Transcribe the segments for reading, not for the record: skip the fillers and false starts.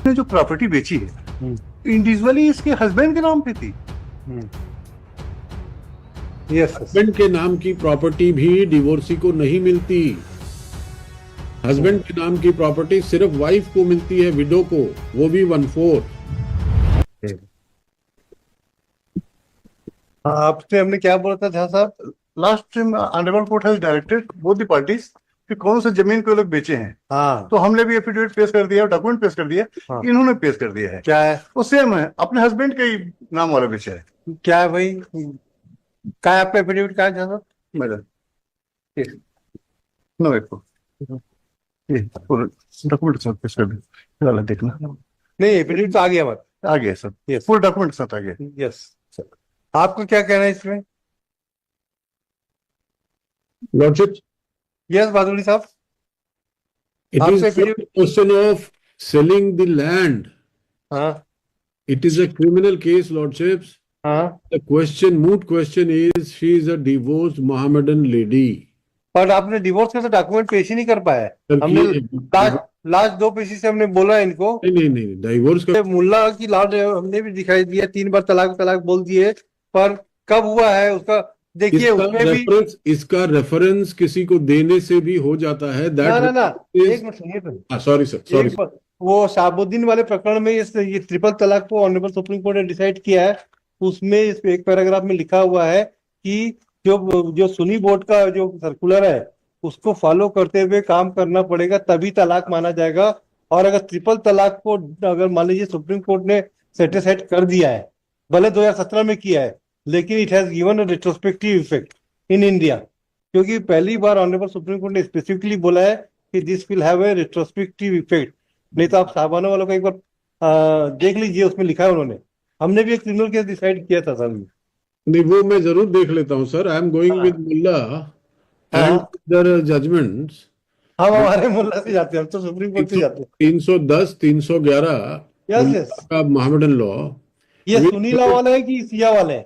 ने जो प्रॉपर्टी बेची है इंडिविजुअली इसके हस्बैंड के नाम पे थी। यस, हस्बैंड के नाम की प्रॉपर्टी भी डिवोर्सी को नहीं मिलती। हस्बैंड के नाम की प्रॉपर्टी सिर्फ वाइफ को मिलती है, विडो को, वो भी 1/4। आपसे हमने क्या बोला था झा साहब? Last time honourable court has directed both the parties कि कौन सा जमीन को लोग बेचे हैं, हाँ, तो हमने भी एफिडेविट पेश कर दिया, डॉक्यूमेंट पेश कर दिया, हाँ। इन्होंने पेश कर दिया है। क्या है? वो सेम है, अपने हस्बैंड के ही नाम वाला बेचा है। क्या है भाई? क्या है आपका एफिडेविट? क्या है झा साहब? मैडम नो एको ये डॉक्यूमेंट सब पेश कर दिया, वाला देखना नहीं, एफिडेविट तो आ गया बात। आ गया सब, Yes. फुल डॉक्यूमेंट साथ आ गया। यस, आपको क्या कहना है इसमें? लॉर्डशिप, यस बादुड़ी साहब, it आपसे is not affidavit- a question of selling the land. हाँ, It is a criminal case, lordships. हाँ, The moot question is, she is a divorced Mohammedan lady. पर आपने डिवोर्स का तो डॉक्यूमेंट पेश ही नहीं कर पाया है। सर, हमने ये- लास्ट 2 पेशी से हमने बोला है इनको, नहीं, डिवोर्स का मुल्ला की लाड हमने भी दिखाई दिया, 3 बार तलाक तलाक बोल दिए, पर कब हुआ है उसका देखिए, उसमें भी इसका रेफरेंस किसी को देने से भी हो जाता है। ना That ना is- एक मिनट सुनिए तो। Sorry sir, sorry. वो शाहबुद्दीन वाले प्रकरण में ये ट्रिपल तलाक को ऑनरेबल सुप्रीम कोर्ट ने डिसाइड किया है। उसमें इस एक पैराग्राफ में लिखा हुआ है कि जो सुन्नी बोर्ड का जो सर्कुलर है उसको फॉलो करते हुए काम करना पड़ेगा, तभी तलाक माना जाएगा। और अगर ट्रिपल तलाक को अगर मान लीजिए सुप्रीम कोर्ट ने सेटिस्फाइड कर दिया है, भले 2017 में किया है, लेकिन it has given a retrospective effect in India, क्योंकि पहली बार ऑनरेबल सुप्रीम कोर्ट ने स्पेसिफिकली बोला है कि this will have a retrospective effect. नहीं तो आप साहबाना वालों का एक बार देख लीजिए, उसमें लिखा है उन्होंने। हमने भी एक क्रिमिनल केस डिसाइड किया था सर। नहीं, वो मैं जरूर देख लेता हूँ sir. I am going with मुल्ला एंड देयर जजमेंट्स। हम हमारे मुल्ला से जाते हैं, हम तो सुप्रीम कोर्ट से जाते हैं। 310, 311 यस यस, का मोहम्मदन लॉ। ये सुन्नी लॉ वाला है कि सिया वाले हैं?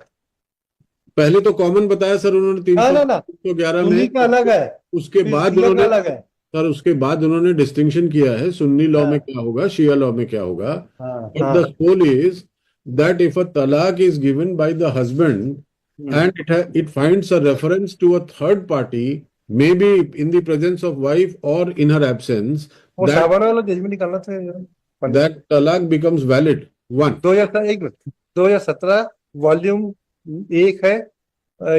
पहले तो कॉमन बताया सर उन्होंने ना ना ना, 311 सुन्नी में। का अलग है, उसके बाद सिया का उन्होंने अलग है। सर उसके बाद उन्होंने डिस्टिंक्शन किया है सुन्नी लॉ में क्या होगा, शिया लॉ में क्या होगा। But the whole is that if a talaq is given by the husband and it finds a reference to a third party, maybe in the presence of wife or in her absence, वो that साहबाना वाला judgement निकालना था। that talaq becomes valid. One. 2017 volume 1 है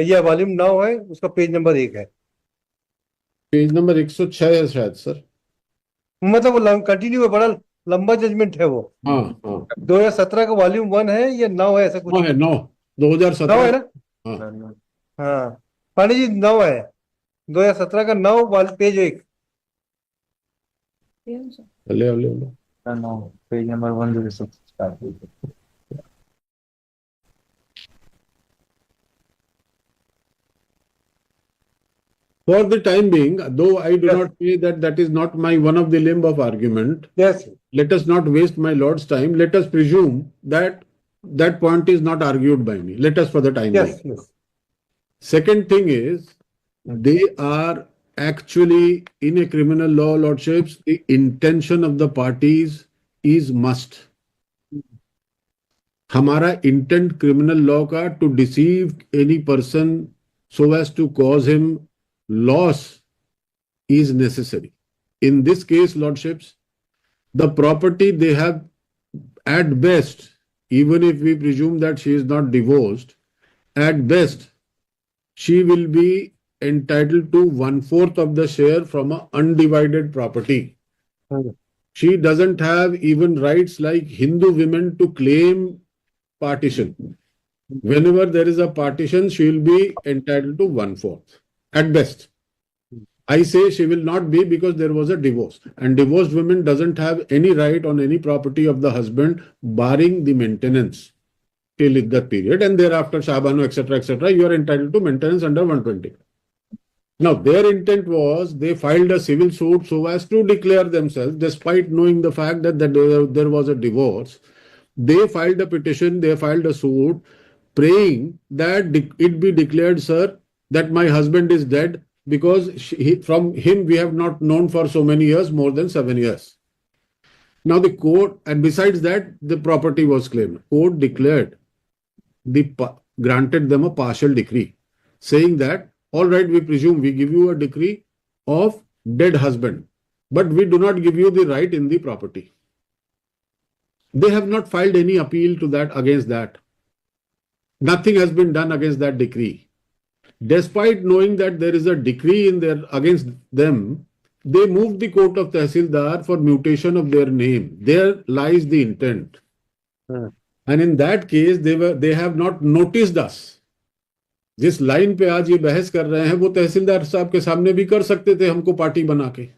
या volume 9 है, उसका page number 1 है। Page number 106 है शायद सर। मतलब वो कंटिन्यू है, बड़ा लंबा जजमेंट है वो। हाँ हाँ 2017 का वॉल्यूम 1 है या 9 है, ऐसा कुछ 9 है, 9 9 है 2017। ना? हाँ हाँ पांडे जी, 9 है, 2017 का 9 पेज 1। ले page number 106। For the time being, though I do not say that that is not my one of the limb of argument, yes, let us not waste my Lord's time. Let us presume that that point is not argued by me. Let us for the time yes being. Yes, Second thing is, they are actually in a criminal law, lordships, the intention of the parties is must. हमारा intent criminal law का to deceive any person so as to cause him loss is necessary. In this case, lordships, the property they have at best, even if we presume that she is not divorced, at best, she will be entitled to 1/4 of the share from an undivided property. She doesn't have even rights like Hindu women to claim partition. Whenever there is a partition, she will be entitled to 1/4 at best. I say she will not be because there was a divorce, and divorced women doesn't have any right on any property of the husband barring the maintenance till that period, and thereafter Shabano, etc., you are entitled to maintenance under 120. Now, their intent was they filed a civil suit so as to declare themselves, despite knowing the fact that there was a divorce. They filed a petition, they filed a suit, praying that it be declared, sir, that my husband is dead because from him we have not known for so many years, more than 7 years. Now the court, and besides that, the property was claimed. Court declared granted them a partial decree, saying that, all right, we presume we give you a decree of dead husband, but we do not give you the right in the property. They have not filed any appeal to that against that. Nothing has been done against that decree. Despite knowing that there is a decree in there against them, they moved the court of Tehsildar for mutation of their name. There lies the intent. And in that case, they have not noticed us. जिस line पे आज ये बहस कर रहे हैं वो तहसीलदार साहब के सामने भी कर सकते थे हमको पार्टी बना के.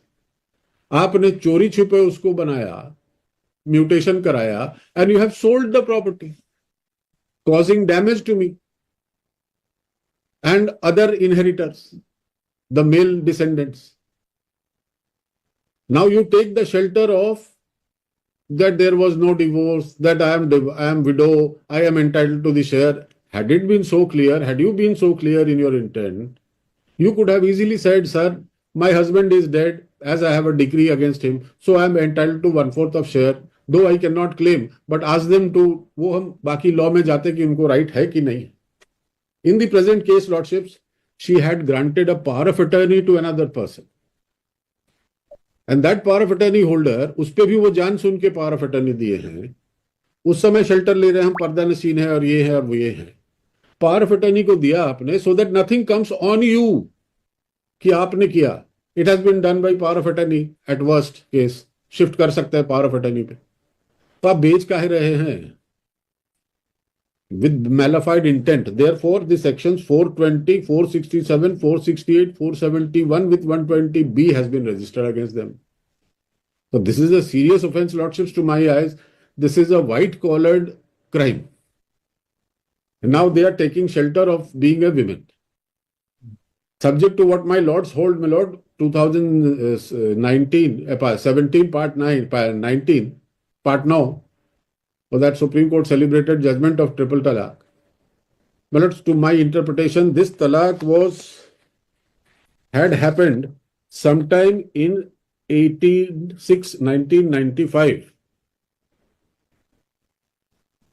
आपने चोरी छुपे उसको बनाया, म्यूटेशन कराया, and you have sold the property, causing damage to me and other inheritors, the male descendants. Now you take the shelter of that there was no divorce, that I am widow, I am entitled to the share. Had it been so clear, had you been so clear in your intent, you could have easily said, sir, my husband is dead, as I have a decree against him, so I am entitled to 1/4 of share, though I cannot claim, but ask them to, वो हम बाकी law में जाते कि उनको right है कि नहीं. In the present case, lordships, she had granted a power of attorney to another person. And that power of attorney holder, उस पे भी वो जान सुन के power of attorney दिए हैं. उस समय शेल्टर ले रहे हैं, हम पर्दा नशीन है और ये है और वो ये है. पावर ऑफ अटर्नी को दिया आपने so that nothing comes on you कि आपने किया. It has been done by power of attorney at worst case. Shift कर सकते हैं पावर ऑफ अटर्नी पे. तो आप बेच काहे रहे हैं? With malified intent. Therefore, the sections 420, 467, 468, 471 with 120B has been registered against them. So this is a serious offense, lordships, to my eyes. This is a white-collared crime. And now they are taking shelter of being a woman. Subject to what my lords hold, my lord, 2019, 17, part 9, 19, part now, for that Supreme Court celebrated judgment of triple talaq. My lords, to my interpretation, this talaq had happened sometime in 1995.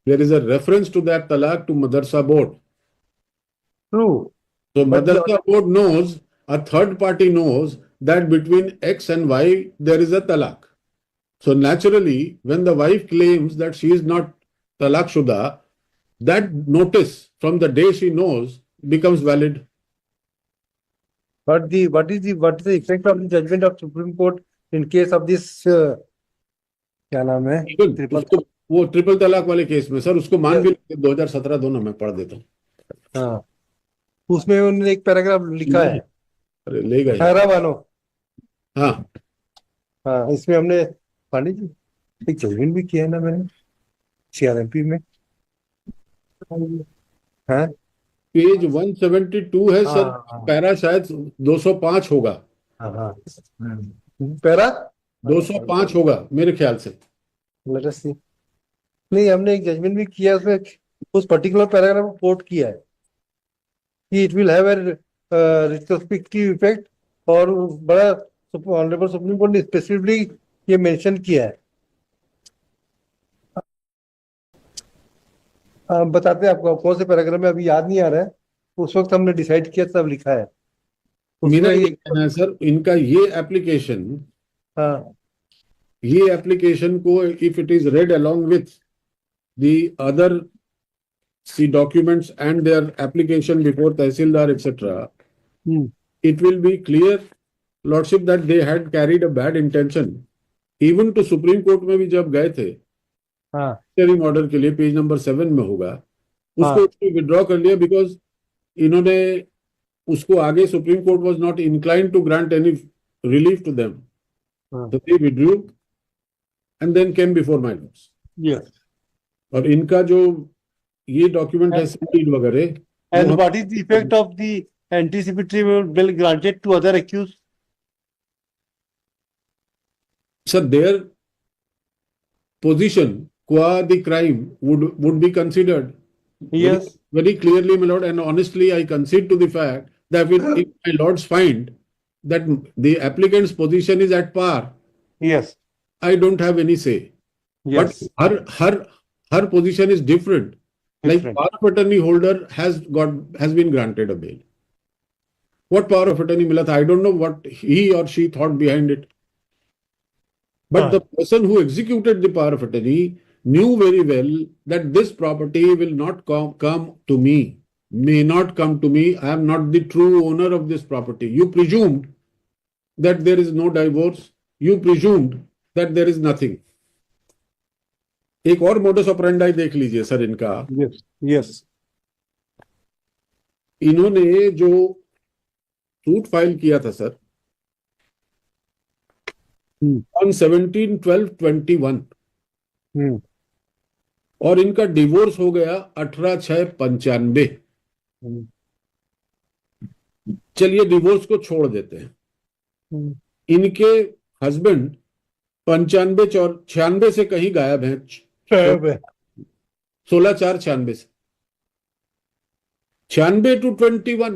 There is a reference to that talaq to Madrasa Board. True. So But Madrasa Board knows, a third party knows that between X and Y there is a talaq. So naturally, when the wife claims that she is not talaq shuda, that notice from the day she knows becomes valid. But what is the effect of the judgment of Supreme Court in case of this क्या नाम है? उसको वो triple तलाक वाले case में sir उसको मान भी 2017 दोनों में पढ़ देता हूँ. हाँ, उसमें उन्होंने एक पैराग्राफ लिखा है. अरे ले गए. ठहरा मानो. हाँ हाँ, इसमें हमने पांडे जी एक जजमेंट भी किया है ना मैंने CRMP में. हाँ पेज 172 है सर. हाँ पैरा शायद 205 होगा. हाँ हाँ पैरा 205 होगा मेरे ख्याल से. Let us see. नहीं, हमने एक जजमेंट भी किया है, उसमें उस पर्टिकुलर पैराग्राफ को कोट किया है कि it will have a retrospective effect, और बड़ा ऑनरेबल सुप्रीम कोर्ट ने स्पेसिफिकली ये मेंशन किया है. बताते हैं आपको कौन से पैराग्राफ में, अभी याद नहीं आ रहा है. उस वक्त हमने डिसाइड किया तब लिखा है. मेरा उसमें ये कहना है सर, इनका ये एप्लीकेशन, हाँ ये एप्लीकेशन को if it is read along with the other see documents and their application before tehsildar etcetera, it will be clear, lordship, that they had carried a bad intention. Even to Supreme Court में भी जब गए थे हाँ hearing order के लिए, page number 7 में होगा, हाँ. उसको विड्रॉ कर लिया बिकॉज इन्होंने उसको आगे supreme court was not inclined to grant any relief to them, हाँ. so they withdrew and then came before my lords. Yes. और इनका जो ये डॉक्यूमेंट है सीड वगैरह, And वो what is the effect of the anticipatory bail granted to other accused? sir, their position qua the crime would be considered. Yes. Very clearly, my lord, and honestly, I concede to the fact that if my lords find that the applicant's position is at par, Yes. I don't have any say. Yes. But her position is different. Like Different. power of attorney holder has been granted a bail. What power of attorney mila tha? I don't know what he or she thought behind it. But the person who executed the power of attorney knew very well that this property will not come to me, may not come to me. I am not the true owner of this property. You presumed that there is no divorce. You presumed that there is nothing. एक और modus operandi देख लीजिए sir इनका. Yes. Yes. इन्होंने जो suit file किया था sir on 17/12/21 और इनका डिवोर्स हो गया 18/6/95. चलिए डिवोर्स को छोड़ देते हैं. इनके हस्बैंड 95 और 96 से कहीं गायब हैं. 16/4/96 से 96 to 21.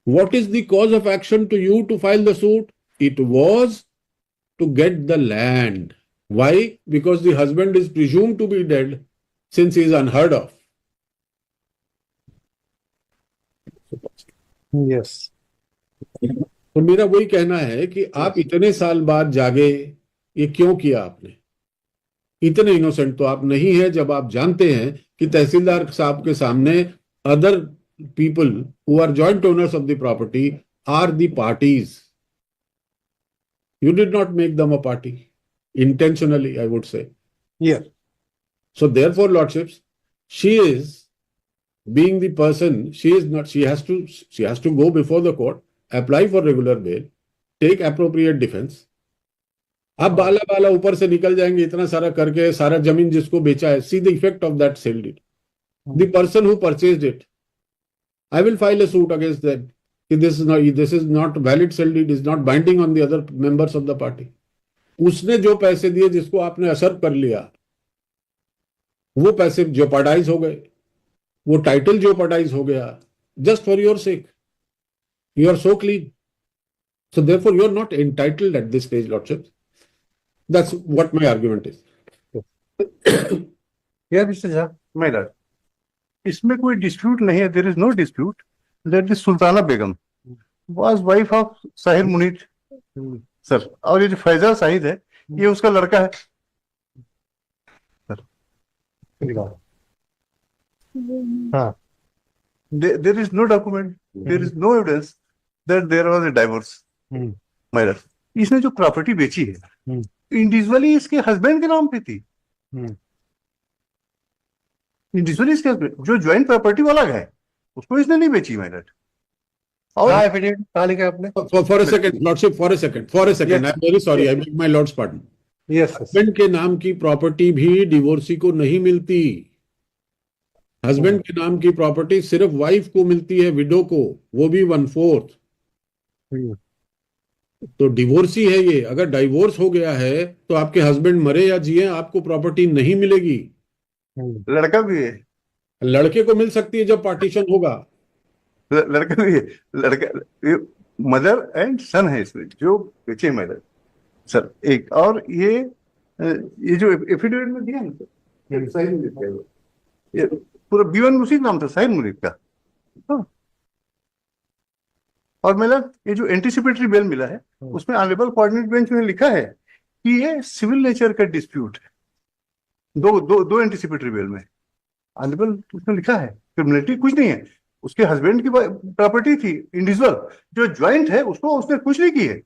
What is the cause of action to you to file the suit? It was to get the land. Why? Because the husband is presumed to be dead since he is unheard of. Yes. तो मेरा वही कहना है कि आप इतने साल बाद जागे, ये क्यों किया आपने? इतने इनोसेंट तो आप नहीं है जब आप जानते हैं कि तहसीलदार साहब के सामने other people who are joint owners of the property are the parties. You did not make them a party intentionally, I would say. Yes. So therefore, lordships, she is being the person, she has to go before the court, apply for regular bail, take appropriate defense. अब बाला बाला ऊपर से निकल जाएंगे इतना सारा करके, सारा जमीन जिसको बेचा है, see the effect of that sale deed. The person who purchased it, I will file a suit against them. This is not valid sale deed, is not binding on the other members of the party. उसने जो पैसे दिए जिसको आपने असर कर लिया, वो पैसे जेपरडाइज हो गए, वो टाइटल जेपरडाइज हो गया, just for your sake. You are so clean. So therefore you are not entitled at this stage, lordships. That's what my argument is. Yeah, Mr. Jha. My lord, इसमें कोई dispute नहीं है. There is no dispute that is Sultana Begum was wife of Sahir Munir sir. और ये जो फैजल साहिद है ये उसका लड़का है सर. हाँ. There is no document, there is no evidence that there was a divorce. My lord, इसने जो प्रॉपर्टी बेची है इंडिविजुअली इसके हस्बैंड के नाम पे थी. इंडिविजुअली इसके जो ज्वाइंट प्रॉपर्टी वाला है उसको इसने नहीं बेची. माय लॉर्ड, और एफिडेविट कहाँ लिखा है आपने? For a second, lordship, for a second. I'm very sorry. I beg my lord's pardon. Yes. Husband के नाम की प्रॉपर्टी भी डिवोर्सी को नहीं मिलती. हस्बैंड के नाम की प्रॉपर्टी सिर्फ वाइफ को मिलती है, विडो को, वो भी 1/4. तो डिवोर्सी है ये. अगर डाइवोर्स हो गया है तो आपके हस्बैंड मरे या जिए आपको प्रॉपर्टी नहीं मिलेगी. लड़का भी है. लड़के को मिल सकती है जब पार्टीशन होगा. लड़का भी है. लड़का मदर एंड सन है इसमें जो बेचे. मदर सर एक और ये जो एफिडेविट में दिया ना सर, साहिर मुनीर का, ये पूरा B1 उसी नाम था, साहिर मुनीर का. हाँ. और मतलब ये जो एंटीसिपेटरी बेल मिला है उसमें ऑनरेबल कोऑर्डिनेट बेंच में लिखा है कि ये सिविल नेचर का डिस्प्यूट है. दो एंटीसिपेटरी बेल में ऑनरेबल उसमें लिखा है क्रिमिनलिटी कुछ नहीं है. उसके हस्बैंड की प्रॉपर्टी थी इंडिविजुअल, जो ज्वाइंट है उसको उसने कुछ नहीं की है.